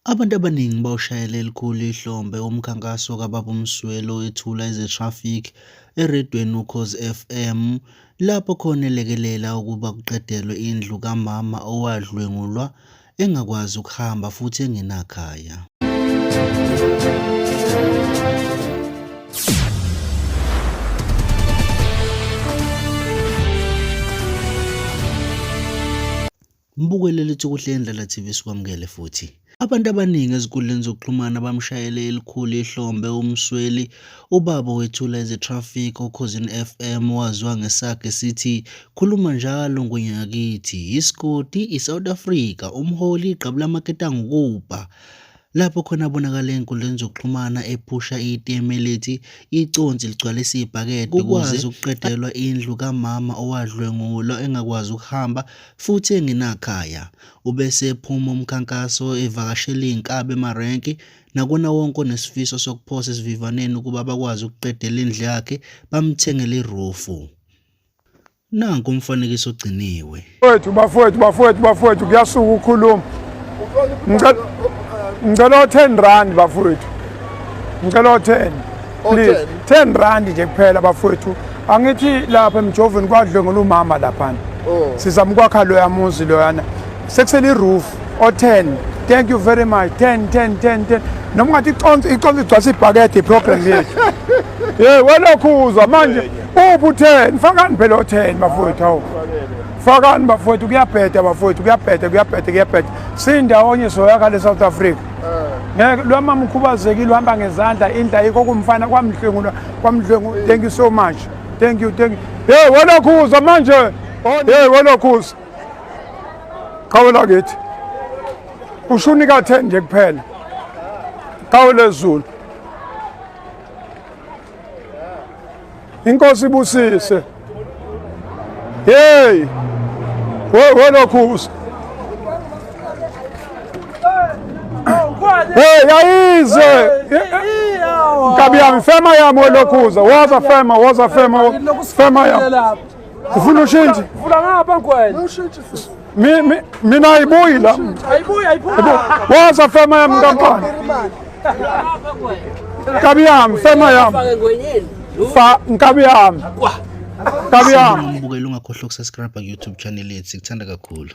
Abantu abaningi bawushayela elikhulu ihlombe umkhankaso kababa uMsweli owethula eze-traffic eredweni Ukhozi FM lapho khona elekelela ukuba kuqedelwe indlu kamama owadlwengulwa engakwazi ukuhamba futhi engenakhaya. Mbukele lithi kuhle indlela TV sikwamukele futhi. Abantu abaningi ezinkundleni zokuxhumana bamshayele elikhulu ihlombe uMsweli ubaba wethula eze-traffic Ukhozini FM waziwa ngesakhe sithi khuluma njalo ngwenyakithi isigodi iSouth Africa umholi igqabu lamaketango kupa. Lapho khona abonakala ey'nkundleni zokuxhumana ephusha iteme elithi iconsi ligcwalisa ibhakede ukwazi ukuqedelwa indlu kamama owadlwengulwa engakwazi ukuhamba futhi engenakhaya. Ubese ephuma umkhankaso evakashela iy'nkabi emarenki nakuna wonke onesifiso sokuphosa esivivaneni ukuba bakwazi ukuqedela indlu yakhe bamthengele irufu. Nanku umfanekiso ogciniwe. Bafowethu kuyasuka ukhuluma. Ngicela 10 rand bafowethu. Ngicela 10. Please 10 rand nje kuphela bafowethu. Angithi lapha emjoveni kwadlwengulwa umama lapha. Sizama ukwakha lo yamuzi lo yana. Sekusele iroof o10. Thank you very much. 10. Noma ngathi iconsi igcwasa ibhakede iprogram yethu. Welokuzwa manje uphu 10 fakani phela o10 bafowethu hawo. Fakani bafowethu kuyabheda bafowethu kuyabheda. Sindawonye soyakha le South Africa. Lo mama ukhubazekile uhamba ngezandla indla yiko kumfana kwamdlwengulwa. Thank you so much. Thank you. Welokuzwa manje. Welokuzwa. Khawela kithi. Ushunika 10 nje kuphela. Khawela Zulu. Inkosi ibusise. Welokuzwa. Yayize. Nkabi yami fema yami welokuzwa. Woza fema yami. Ufuna ushintshe? Ufuna ngapha kwena? Mina ayibuyi la. Ayibuyi. Woza fema yami kampani. Nkabi yami fema yami. Nkabi yami. Mbukela ungakhohlwa ukusubscribe ku YouTube channel yethu sikuthanda kakhulu.